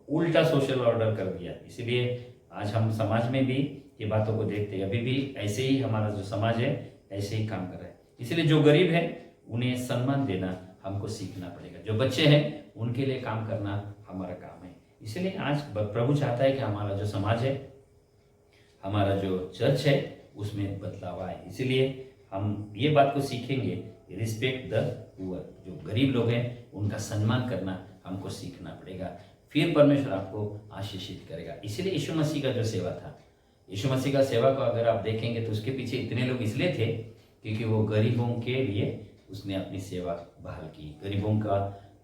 उल्टा सोशल ऑर्डर कर दिया। इसीलिए आज हम समाज में भी ये बातों को देखते हैं। अभी भी ऐसे ही हमारा जो समाज है ऐसे ही काम कर रहा है। इसलिए जो गरीब है उन्हें सम्मान देना हमको सीखना पड़ेगा। जो बच्चे हैं उनके लिए काम करना हमारा काम है। इसलिए आज प्रभु चाहता है कि हमारा जो समाज है, हमारा जो चर्च है, उसमें बदलाव आए। इसीलिए हम ये बात को सीखेंगे, रिस्पेक्ट द पुअर, जो गरीब लोग हैं उनका सम्मान करना हमको सीखना पड़ेगा। फिर परमेश्वर आपको आशीषित करेगा। इसीलिए यीशु मसीह का जो सेवा था, यीशु मसीह का सेवा को अगर आप देखेंगे तो उसके पीछे इतने लोग इसलिए थे क्योंकि वो गरीबों के लिए उसने अपनी सेवा बहाल की। गरीबों का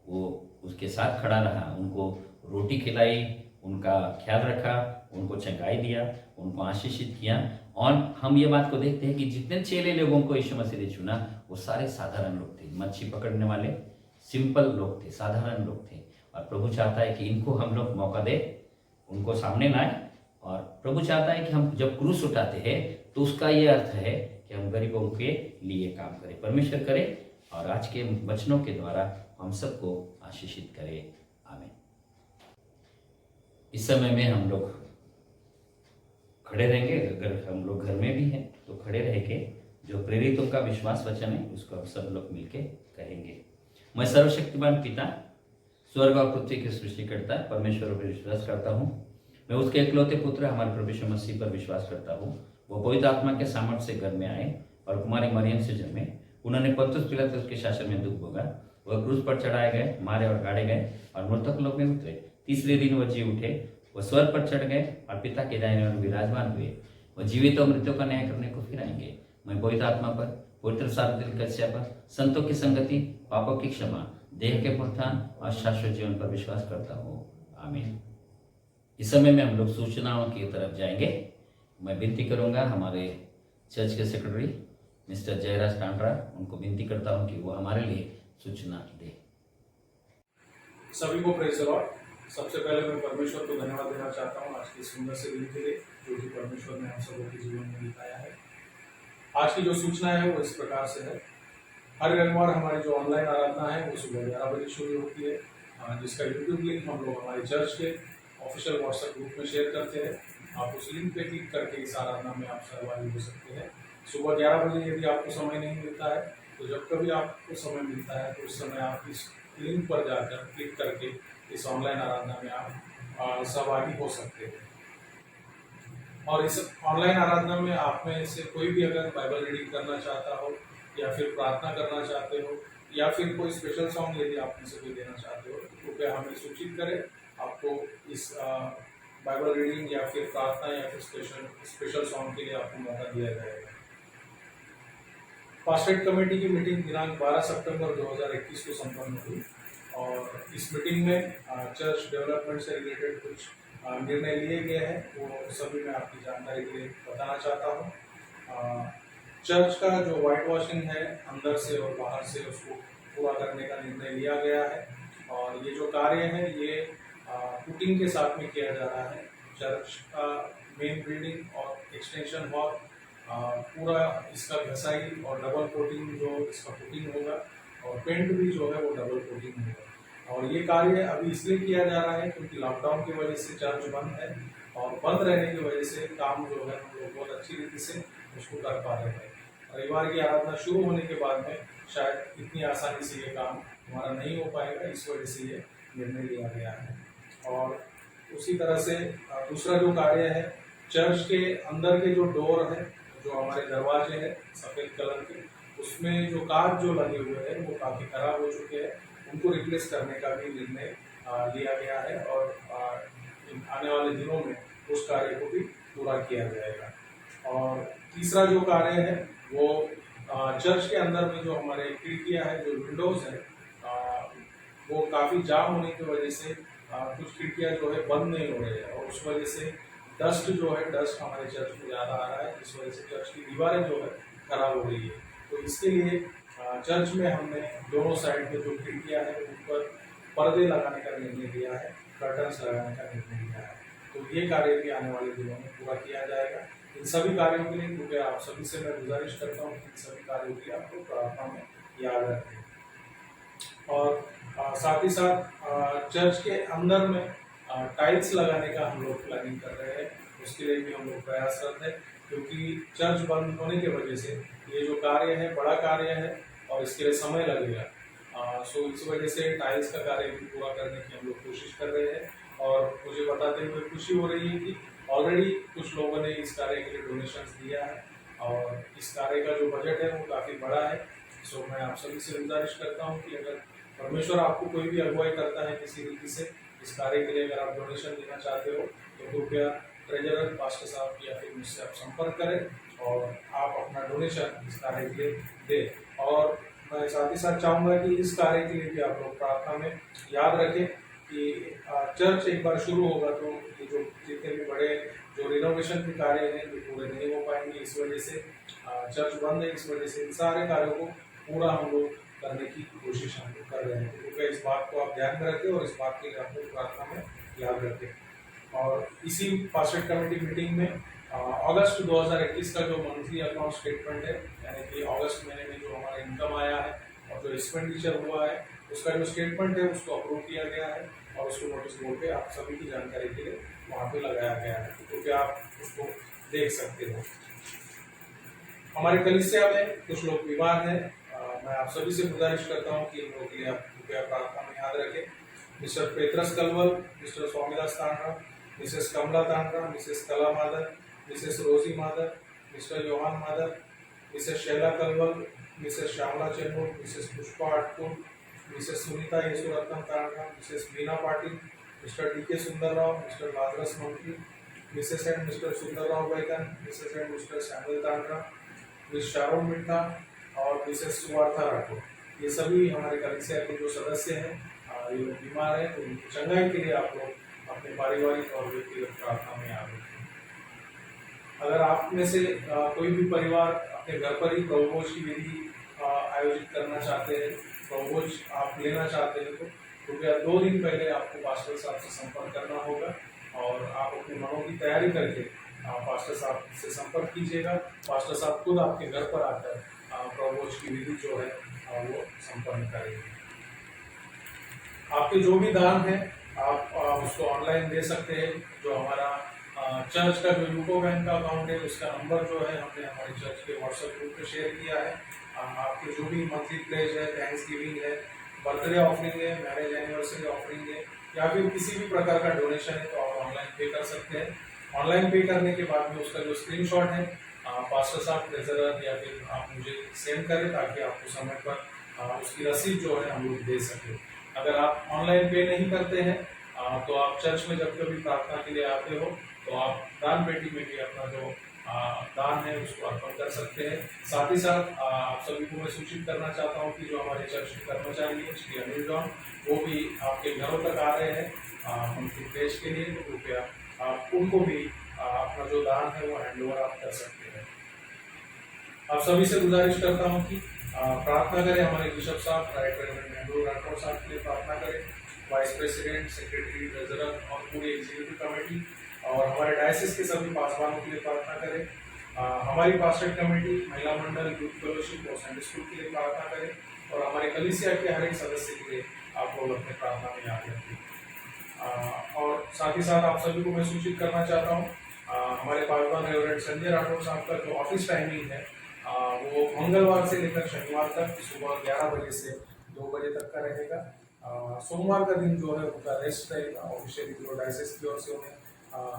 वो उसके साथ खड़ा रहा, उनको रोटी खिलाई, उनका ख्याल रखा, उनको चंगाई दिया, उनको आशीषित किया। और हम ये बात को देखते हैं कि जितने चेले लोगों को यीशु मसीह ने चुना वो सारे साधारण लोग थे। मच्छी पकड़ने वाले सिंपल लोग थे, साधारण लोग थे, और प्रभु चाहता है कि इनको हम लोग मौका दे, उनको सामने लाएं। और प्रभु चाहता है कि हम जब क्रूस उठाते हैं तो उसका ये अर्थ है कि हम गरीबों के लिए काम करें। परमेश्वर करे और आज के वचनों के द्वारा हम सबको आशीषित करे। आमीन। इस समय में हम लोग खड़े रहेंगे। अगर हम लोग घर में भी हैं तो खड़े रह के जो प्रेरितों का विश्वास वचन है उसको हम सब लोग मिलके कहेंगे। मैं सर्वशक्तिमान पिता, स्वर्ग और पृथ्वी के सृष्टिकर्ता परमेश्वर पर विश्वास करता हूँ। मैं उसके इकलौते पुत्र हमारे प्रभु यीशु मसीह पर विश्वास करता हूँ। वो पवित्र आत्मा के सामर्थ्य से घर में आए और कुमारी मरियम से जन्मे। उन्होंने पंतुस पिलातुस के शासन में दुख भोगा। वह क्रूस पर चढ़ाए गए, मारे और गाड़े गए और मृतक लोक में उतरे। तीसरे दिन वह जी उठे। वह स्वर्ग पर चढ़ गए और पिता के दाहिने ओर विराजमान हुए। वह जीवित और मृतों का न्याय करने को फिर आएंगे। मैं पवित्र आत्मा पर, पवित्र सार्वजनिक कलिसिया पर, संतों की संगति, पापों की क्षमा, देह के पुनरुत्थान और शाश्वत जीवन पर विश्वास करता हूँ। आमीन। इस समय में हम लोग सूचनाओं की तरफ जाएंगे। मैं विनती करूंगा हमारे चर्च के सेक्रेटरी मिस्टर जयराज कांड्रा, उनको विनती करता हूं कि वो हमारे लिए सूचना दे। सभी को प्रेज द लॉर्ड। सबसे पहले मैं परमेश्वर को धन्यवाद देना चाहता हूँ आज की सुंदर से दिन के लिए जो कि परमेश्वर ने हम सबों के जीवन में दिखाया है। आज की जो सूचना है वो इस प्रकार से है। हर रविवार हमारी जो ऑनलाइन आराधना है वो सुबह 11 बजे शुरू होती है, जिसका यूट्यूब लिंक हम लोग हमारे चर्च के ऑफिशियल व्हाट्सएप ग्रुप में शेयर करते हैं। आप उस लिंक पे क्लिक करके इस आराधना में आप सहभागी हो सकते हैं। सुबह 11 बजे यदि आपको समय नहीं मिलता है तो जब कभी आपको समय मिलता है तो उस समय आप इस लिंक पर जाकर क्लिक करके इस ऑनलाइन आराधना में आप सहभागी हो सकते हैं। और इस ऑनलाइन आराधना में आप में से कोई भी अगर बाइबल रीडिंग करना चाहता हो या फिर प्रार्थना करना चाहते हो या फिर कोई स्पेशल सॉन्ग यदि आप में से कोई देना चाहते हो तो कृपया हमें सूचित करें। आपको इस बाइबल रीडिंग या फिर प्रार्थना या फिर स्पेशल सॉन्ग के लिए आपको मौका दिया जाएगा। पास्टेट कमेटी की मीटिंग दिनांक 12 सितंबर 2021 को संपन्न हुई और इस मीटिंग में चर्च डेवलपमेंट से रिलेटेड कुछ निर्णय लिए गए हैं, वो सभी मैं आपकी जानकारी के लिए बताना चाहता हूँ। चर्च का जो वाइट वॉशिंग है अंदर से और बाहर से उसको पूरा करने का निर्णय लिया गया है और ये जो कार्य है ये पुटिंग के साथ में किया जा रहा है। चर्च का मेन बिल्डिंग और एक्सटेंशन हॉल पूरा इसका घसाई और डबल कोटिंग जो इसका पुटिंग होगा और पेंट भी जो है वो डबल कोटिंग होगा। और ये कार्य अभी इसलिए किया जा रहा है क्योंकि लॉकडाउन की वजह से चर्च बंद है और बंद रहने की वजह से काम जो है हम लोग बहुत अच्छी रीति से उसको कर पा रहे हैं। रविवार की आराधना शुरू होने के बाद में शायद इतनी आसानी से ये काम हमारा नहीं हो पाएगा, इस वजह से ये निर्णय लिया गया है। और उसी तरह से दूसरा जो कार्य है, चर्च के अंदर के जो डोर है, जो हमारे दरवाजे हैं सफ़ेद कलर के, उसमें जो कांच जो लगे हुए हैं वो काफ़ी खराब हो चुके हैं, उनको रिप्लेस करने का भी निर्णय लिया गया है और आने वाले दिनों में उस कार्य को भी पूरा किया जाएगा। और तीसरा जो कार्य है वो चर्च के अंदर में जो हमारे खिड़कियाँ हैं, जो विंडोज़ हैं, वो काफ़ी जाम होने की वजह से कुछ खिड़कियाँ जो है बंद नहीं हो रही है और उस वजह से डस्ट हमारे चर्च में ज़्यादा आ रहा है, इस वजह से चर्च की दीवारें जो है खराब हो रही है। तो इसके लिए चर्च में हमने दोनों साइड में जो खिड़कियाँ हैं उन पर पर्दे लगाने का निर्णय लिया है, कर्टन्स लगाने का निर्णय लिया है। तो ये कार्य भी आने वाले दिनों में पूरा किया जाएगा। इन सभी कार्यों के लिए कृपया आप सभी से मैं गुजारिश करता हूँ कि इन सभी कार्यों के लिए आपको प्रार्थना में याद रखें। और साथ ही साथ चर्च के अंदर में टाइल्स लगाने का हम लोग प्लानिंग कर रहे हैं, उसके लिए भी हम लोग प्रयासरत हैं क्योंकि चर्च बंद होने की वजह से ये जो कार्य है बड़ा कार्य है और इसके लिए समय लगेगा। सो इस वजह से टाइल्स का कार्य भी पूरा करने की हम लोग कोशिश कर रहे हैं और मुझे बताते हुए खुशी हो रही है कि ऑलरेडी कुछ लोगों ने इस कार्य के लिए डोनेशंस दिया है और इस कार्य का जो बजट है वो काफ़ी बड़ा है। सो मैं आप सभी से गुजारिश करता हूँ कि अगर परमेश्वर आपको कोई भी अगुवाई करता है किसी रीति से इस कार्य के लिए, अगर आप डोनेशन देना चाहते हो तो कृपया ट्रेजरर पास्टर साहब या फिर मुझसे आप संपर्क करें और आप अपना डोनेशन इस कार्य के लिए दें। और मैं साथ ही साथ चाहूँगा कि इस कार्य के लिए भी आप लोग प्रार्थना में याद रखें कि चर्च एक बार शुरू होगा तो ये जो जितने भी बड़े जो रिनोवेशन के कार्य हैं ये पूरे नहीं हो पाएंगे, इस वजह से चर्च बंद है, इस वजह से इन सारे कार्यों को पूरा हम लोग करने की कोशिश हम लोग कर रहे हैं। तो कृपया इस बात को आप ध्यान में रखें और इस बात के लिए आप लोग प्रार्थना में याद रखें। और इसी पास्टेट कमेटी मीटिंग में अगस्त 2021 का जो मंथली अकाउंट स्टेटमेंट है, यानी कि अगस्त महीने में जो हमारा इनकम आया है और जो एक्सपेंडिचर हुआ है, उसका जो स्टेटमेंट है उसको अप्रूव किया गया है और उसको नोटिस बोर्ड पे आप सभी की जानकारी के लिए वहाँ पे लगाया गया है, तो कृपया आप उसको देख सकते हो। हमारे कलीसिया में कुछ लोग बीमार हैं, मैं आप सभी से गुजारिश करता हूँ कि इन लोगों के लिए आप कृपया प्रार्थना में याद रखें। Mr Petrus Kalwal, Mr Swamidas Tandra, Mrs Kamala Tandra, Mrs Kala Madar, Mrs Rosy Madar, Mr Yohan Madar, Mrs Shaila Kalwal, Mrs Shyamala Chennur, Mrs Pushpa Atkul, Mrs Sunita Yesuratnam Tandra, Mrs Meena Patil, Mr D K. Sundar Rao, Mr Lazarus Mantri, Mrs and Mr Sundar Rao Baigan, Mrs and Mr Samuel Tandra, Miss Sharon Mitta और मिसेस सुवार्था राठौर, ये सभी हमारे कलीसिया के जो सदस्य हैं ये लोग बीमार हैं, तो उनकी चंगाई के लिए आप लोग अपने पारिवारिक और व्यक्तिगत प्रार्थना में याद रखें। अगर आप में से कोई भी परिवार अपने घर पर ही प्रभुभोज की विधि आयोजित करना चाहते हैं, प्रभुभोज आप लेना चाहते हैं, तो कृपया 2 दिन पहले आपको पास्टर साहब से संपर्क करना होगा और आप अपने मनों की तैयारी करके पास्टर साहब से संपर्क कीजिएगा। पास्टर साहब खुद आपके घर पर आकर प्रभुभोज की विधि जो है वो संपन्न करेंगे। आपके जो भी दान है आप उसको ऑनलाइन दे सकते हैं। जो हमारा चर्च का जो यूको बैंक का अकाउंट है उसका नंबर जो है हमने हमारे चर्च के व्हाट्सएप ग्रुप पे शेयर किया है। आपके जो भी मंथली प्लेज है, थैंक्स गिविंग है, बर्थडे ऑफरिंग है, मैरिज एनिवर्सरी ऑफरिंग है या फिर किसी भी प्रकार का डोनेशन है तो आप ऑनलाइन पे कर सकते हैं। ऑनलाइन पे करने के बाद में उसका जो स्क्रीनशॉट है पास्टर साहब ट्रेजरर या फिर आप मुझे सेंड करें ताकि आपको समय पर उसकी रसीद जो है हम लोग दे सकें। अगर आप ऑनलाइन पे नहीं करते हैं तो आप चर्च में जब कभी प्रार्थना के लिए आते हो तो आप दान पेटी में भी अपना जो दान है उसको अर्पण कर सकते हैं। साथ ही साथ आप सभी को मैं सूचित करना चाहता हूँ कि जो हमारे चर्च के कर्मचारी हैं श्री अनिल जॉन, वो भी आपके घरों तक आ रहे हैं उनकी प्लेज के लिए, तो कृपया आप उनको भी अपना जो दान है वो हैंड ओवर आप कर सकते हैं। आप सभी से गुजारिश करता हूँ कि प्रार्थना करें, हमारे बिशप साहब राइट रेवरेंड एंड्रू राठौर साहब के लिए प्रार्थना करें, वाइस प्रेसिडेंट, सेक्रेटरी, ट्रेजरर और पूरी एग्जीक्यूटिव कमेटी और हमारे डायसिस के सभी पासवानों के लिए प्रार्थना करें। हमारी पास्टेट कमेटी, महिला मंडल, यूथ फेलोशिप और संडे स्कूल के लिए प्रार्थना करें और हमारे कलीसिया के हर एक सदस्य के लिए आप लोग अपने प्रार्थना में याद रखें। और साथ ही साथ आप सभी को मैं सूचित करना चाहता हूँ हमारे पासवान रेवरेंड संजय राठौर साहब का जो ऑफिस टाइमिंग है वो मंगलवार से लेकर शनिवार तक सुबह 11 बजे से 2 बजे तक का रहेगा। सोमवार का दिन जो है उनका रेस्ट रहेगा। ऑफिशियली जो डायसिस की ओर से उन्हें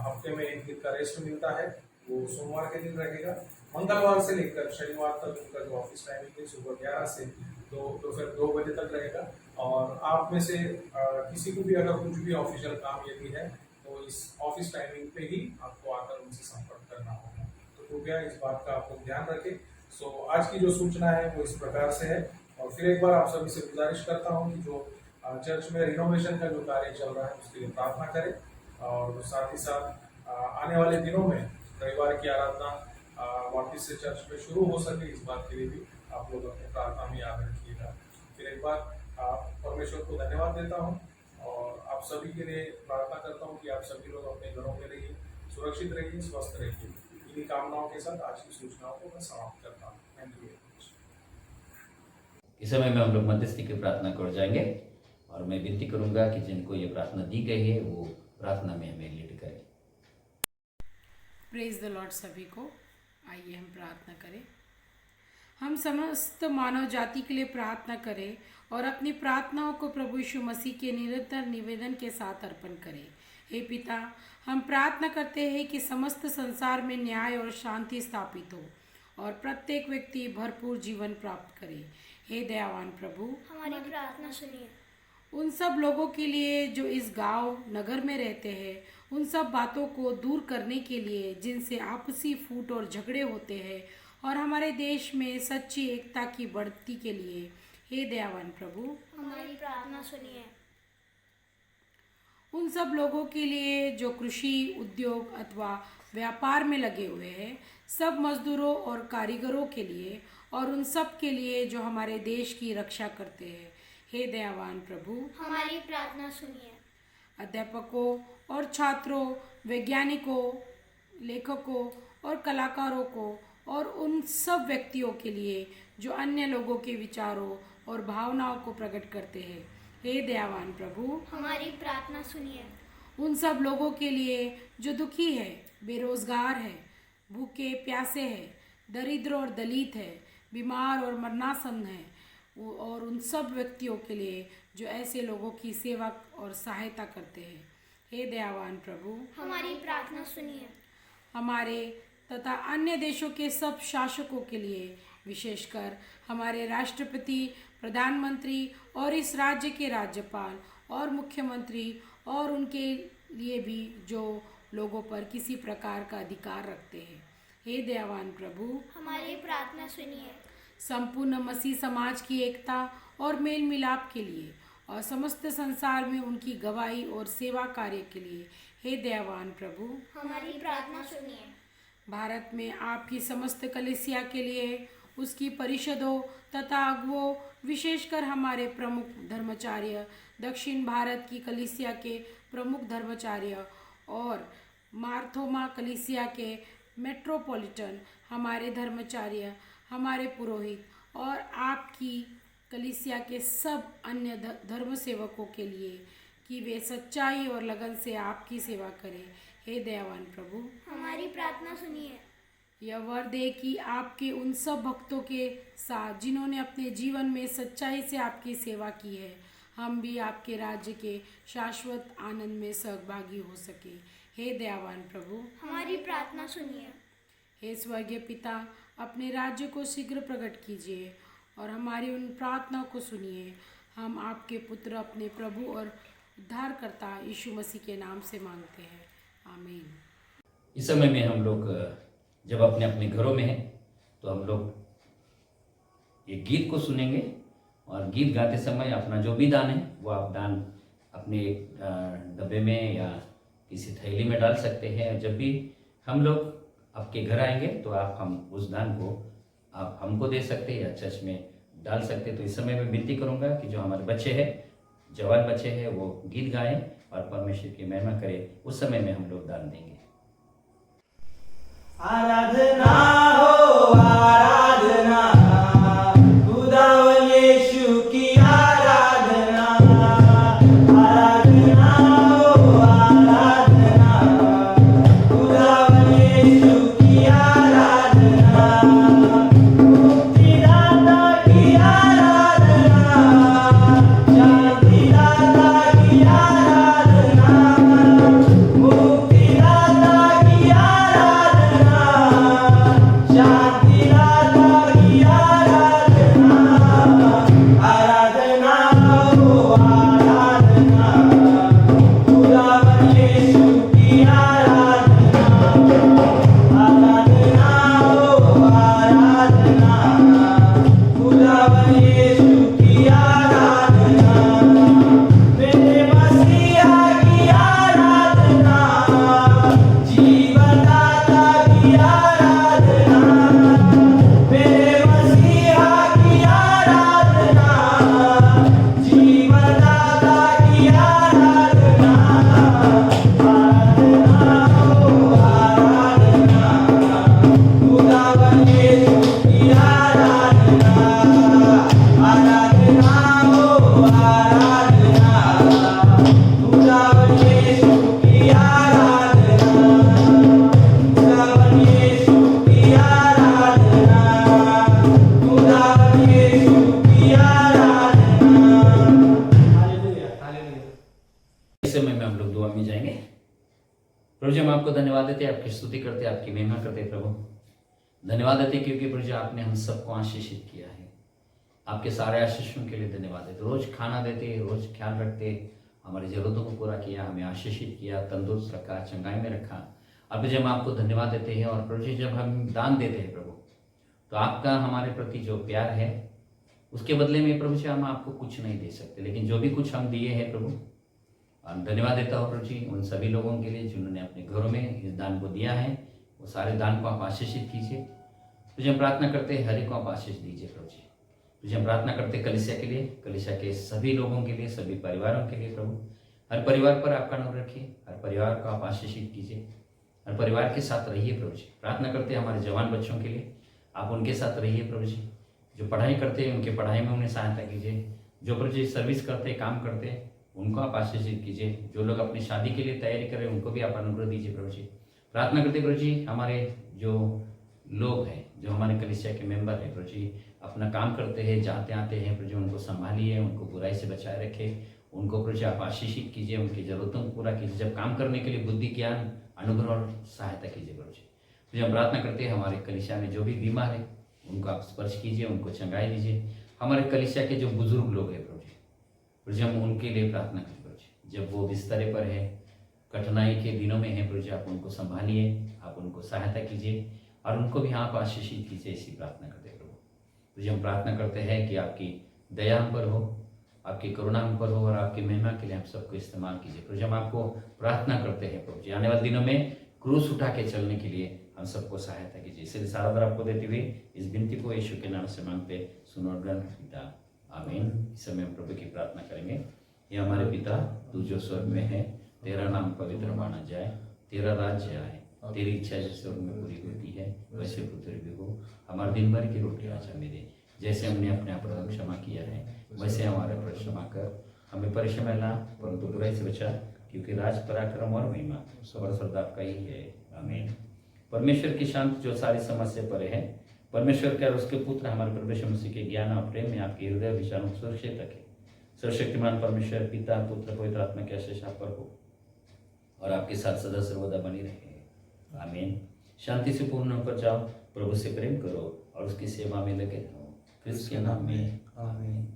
हफ्ते में 1 दिन का रेस्ट मिलता है वो सोमवार के दिन रहेगा। मंगलवार से लेकर शनिवार तक उनका जो ऑफिस टाइमिंग है सुबह 11 से दोपहर 2 बजे तक रहेगा। और आप में से किसी को भी अगर कुछ भी ऑफिशियल काम यदि है तो इस ऑफिस टाइमिंग पे ही आपको आकर उनसे संपर्क करना होगा, तो कृपया इस बात का आप लोग ध्यान रखें। सो आज की जो सूचना है वो इस प्रकार से है और फिर एक बार आप सभी से गुजारिश करता हूँ कि जो चर्च में रिनोवेशन का जो कार्य चल रहा है उसके लिए प्रार्थना करें और साथ ही साथ आने वाले दिनों में रविवार की आराधना वापस से चर्च में शुरू हो सके, इस बात के लिए भी आप लोग अपनी प्रार्थना में याद रखिएगा। फिर एक बार परमेश्वर को धन्यवाद देता हूँ और आप सभी के लिए प्रार्थना करता हूँ कि आप सभी लोग अपने घरों में रहिए, सुरक्षित रहिए, स्वस्थ रहिए। इन्हीं कामनाओं के साथ आज की सूचनाओं को मैं समाप्त करता हूँ। Thank you. इस समय में हम लोग मध्यस्थी की प्रार्थना कर जाएंगे और मैं विनती करूंगा कि जिनको ये प्रार्थना दी गई है वो प्रार्थना में हमें लीड करें। प्रेज द लॉर्ड सभी को। आइए हम प्रार्थना करें। हम समस्त मानव जाति के लिए प्रार्थना करें और अपनी प्रार्थनाओं को प्रभु यीशु मसीह के निरंतर निवेदन के साथ अर्पण करें। हे पिता, हम प्रार्थना करते हैं कि समस्त संसार में न्याय और शांति स्थापित हो और प्रत्येक व्यक्ति भरपूर जीवन प्राप्त करे। हे दयावान प्रभु, हमारी प्रार्थना सुनिए। उन सब लोगों के लिए जो इस गांव नगर में रहते हैं, उन सब बातों को दूर करने के लिए जिनसे आपसी फूट और झगड़े होते हैं और हमारे देश में सच्ची एकता की बढ़ती के लिए, हे दयावान प्रभु, हमारी प्रार्थना सुनिए। उन सब लोगों के लिए जो कृषि, उद्योग अथवा व्यापार में लगे हुए हैं, सब मजदूरों और कारीगरों के लिए और उन सब के लिए जो हमारे देश की रक्षा करते हैं। हे दयावान प्रभु, हमारी प्रार्थना सुनिए। अध्यापकों और छात्रों, वैज्ञानिकों, लेखकों और कलाकारों को और उन सब व्यक्तियों के लिए जो अन्य लोगों के विचारों और भावनाओं को प्रकट करते हैं। हे दयावान प्रभु, हमारी प्रार्थना सुनिए। उन सब लोगों के लिए जो दुखी है, बेरोजगार है, भूखे प्यासे है, दरिद्र और दलित है, बीमार और मरणासन्न है, और उन सब व्यक्तियों के लिए जो ऐसे लोगों की सेवा और सहायता करते हैं। हे दयावान प्रभु, हमारी प्रार्थना सुनिए। हमारे तथा अन्य देशों के सब शासकों के लिए, विशेषकर हमारे राष्ट्रपति, प्रधानमंत्री और इस राज्य के राज्यपाल और मुख्यमंत्री और उनके लिए भी जो लोगों पर किसी प्रकार का अधिकार रखते हैं। हे दयावान प्रभु, हमारी प्रार्थना सुनिए। संपूर्ण मसीह समाज की एकता और मेल मिलाप के लिए और समस्त संसार में उनकी गवाही और सेवा कार्य के लिए, हे दयावान प्रभु, हमारी प्रार्थना सुनिए। भारत में आपकी समस्त कलीसिया के लिए, उसकी परिषदों तथा अगुओं, विशेषकर हमारे प्रमुख धर्माचार्य, दक्षिण भारत की कलीसिया के प्रमुख धर्माचार्य और मार्थोमा कलीसिया के मेट्रोपॉलिटन, हमारे धर्माचार्य, हमारे पुरोहित और आपकी कलीसिया के सब अन्य धर्म सेवकों के लिए कि वे सच्चाई और लगन से आपकी सेवा करें। हे दयावान प्रभु, हमारी प्रार्थना सुनिए। यह वर दे कि आपके उन सब भक्तों के साथ जिन्होंने अपने जीवन में सच्चाई से आपकी सेवा की है, हम भी आपके राज्य के शाश्वत आनंद में सहभागी हो सके। हे दयावान प्रभु, हमारी प्रार्थना सुनिए। हे स्वर्गीय पिता, अपने राज्य को शीघ्र प्रकट कीजिए और हमारी उन प्रार्थनाओं को सुनिए। हम आपके पुत्र, अपने प्रभु और उद्धारकर्ता यीशु मसीह के नाम से मांगते हैं, आमीन। इस समय में हम लोग जब अपने अपने घरों में हैं तो हम लोग एक गीत को सुनेंगे और गीत गाते समय अपना जो भी दान है वो आप दान अपने एक डब्बे में या किसी थैली में डाल सकते हैं। जब भी हम लोग आपके घर आएंगे तो आप हम उस दान को आप हमको दे सकते हैं या चर्च में डाल सकते हैं। तो इस समय मैं विनती करूंगा कि जो हमारे बच्चे हैं, जवान बच्चे हैं, वो गीत गाएं और परमेश्वर की महिमा करें। उस समय में हम लोग दान देंगे। आराधना हो आराधना, खुदावन यीशु की आराधना। आराधना हो आराधना, खुदावन यीशु की आराधना। मुक्तिदाता की आराधना, शांतिदाता की आराधना। मुक्तिदाता की आराधना, शांति दाता की आराधना। आराधना हो आराधना, खुदावन यीशु की आराधना। आराधना हो आराधना, खुदावन यीशु की आराधना। मेरे मसीहा की आराधना, जीवनदाता की आराधना। मेरे मसीहा की आराधना, जीवनदाता की आराधना। आराधना हो आराधना, खुदावन यीशु की आराधना। आराधना हो आराधना, खुदावन यीशु की आराधना। खुदावन यीशु की आराधना, खुदावन यीशु की आराधना। Hallelujah, hallelujah. इस समय में हम लोग दुआ में जाएंगे। प्रभु जी, हम आपको धन्यवाद देते हैं, आपकी स्तुति करते हैं, आपकी महिमा करते हैं। प्रभु धन्यवाद देते हैं क्योंकि प्रभु जी आपने हम सबको आशीषित किया है। आपके सारे आशीषों के लिए धन्यवाद देते। रोज खाना देते, रोज ख्याल रखते, हमारी जरूरतों को पूरा किया, हमें आशीषित किया, तंदुरुस्त रखा, चंगाई में रखा। अब जब हम आपको धन्यवाद देते हैं और प्रभु जी जब हम दान देते हैं प्रभु, तो आपका हमारे प्रति जो प्यार है उसके बदले में प्रभु जी हम आपको कुछ नहीं दे सकते, लेकिन जो भी कुछ हम दिए हैं प्रभु, धन्यवाद देता हूँ प्रभु जी उन सभी लोगों के लिए जिन्होंने अपने घरों में इस दान को दिया है। वो सारे दान को आप आशीषित कीजिए तुझे हम प्रार्थना करते हैं, हर एक को आप आशीष दीजिए प्रभु जी। तुझे हम प्रार्थना करते हैं कलीसिया के लिए, कलीसिया के सभी लोगों के लिए, सभी परिवारों के लिए प्रभु। हर परिवार पर आपका नाम रखिए, हर परिवार को आप आशीषित कीजिए, हर परिवार के साथ रहिए प्रभु जी। प्रार्थना करते हैं हमारे जवान बच्चों के लिए, आप उनके साथ रहिए प्रभु जी। जो पढ़ाई करते हैं उनके पढ़ाई में उन्हें सहायता कीजिए। जो प्रभु जी सर्विस करते हैं, काम करते हैं, उनको आप आशीषित कीजिए। जो लोग अपनी शादी के लिए तैयारी कर रहे हैं उनको भी आप अनुग्रह दीजिए प्रभु जी। प्रार्थना करते प्रभु जी हमारे जो लोग हैं, जो हमारे कलीसिया के मेंबर हैं प्रभु जी, अपना काम करते हैं, जाते आते हैं प्रभु जी, उनको संभालिए, उनको बुराई से बचाए रखें, उनको प्रभु जी आप आशीषित कीजिए, उनकी जरूरतों को पूरा कीजिए। जब काम करने के लिए बुद्धि ज्ञान अनुग्रह और सहायता कीजिए प्रभु जी। तो हम प्रार्थना करते हैं हमारे कलीसिया में जो भी बीमार है उनको आप स्पर्श कीजिए, उनको चंगाई दीजिए। हमारे कलीसिया के जो बुजुर्ग लोग हैं प्रभु जी हम उनके लिए प्रार्थना करें प्रभु जी। जब वो बिस्तरे पर है, कठिनाई के दिनों में है प्रभु जी, आप उनको संभालिए, आप उनको सहायता कीजिए और उनको भी आप आशीषित कीजिए, ऐसी प्रार्थना करते हैं प्रभु जी। हम प्रार्थना करते हैं कि आपकी दया हम पर हो, आपकी करुणा हम पर हो और आपकी महिमा के लिए हम सबको इस्तेमाल कीजिए प्रभु जी। हम आपको प्रार्थना करते हैं प्रभु जी, आने वाले दिनों में क्रूस उठा के चलने के लिए हम सबको सहायता कीजिए। इसलिए सारा दर आपको देते हुए इस विनती को यीशु के नाम से मांगते, सुनो और ग्रहण पिता, आमीन। इस समय हम प्रभु की प्रार्थना करेंगे। ये हमारे पिता, तू जो स्वर्ग में है, तेरा नाम पवित्र माना जाए, तेरा राज्य आए, तेरी इच्छा जैसे स्वर्ग में पूरी होती है वैसे पृथ्वी भी हो। हमारे दिन भर की रोटी आज हमें दे, जैसे हमने अपने अपराध क्षमा किया है वैसे हमारे अपराध क्षमा कर, हमें परीक्षा में ला परंतु बुराई से बचा, क्योंकि राज पराक्रम और महिमा सबर सदा आपका ही है, आमीन। परमेश्वर की शांति जो सारी समस्या परे है, परमेश्वर के और उसके पुत्र हमारे प्रभु यीशु मसीह के ज्ञान और प्रेम में आपके हृदय विचारों को सुरक्षित रखे। सर्वशक्तिमान परमेश्वर पिता, पुत्र, पवित्र आत्मा की आशीष आप पर हो और आपके साथ सदा सर्वदा बनी रहे, आमीन। शांति से पूर्ण होकर जाओ, प्रभु से प्रेम करो और उसकी सेवा में लगे रहो, क्रिस्त के नाम में, आमीन।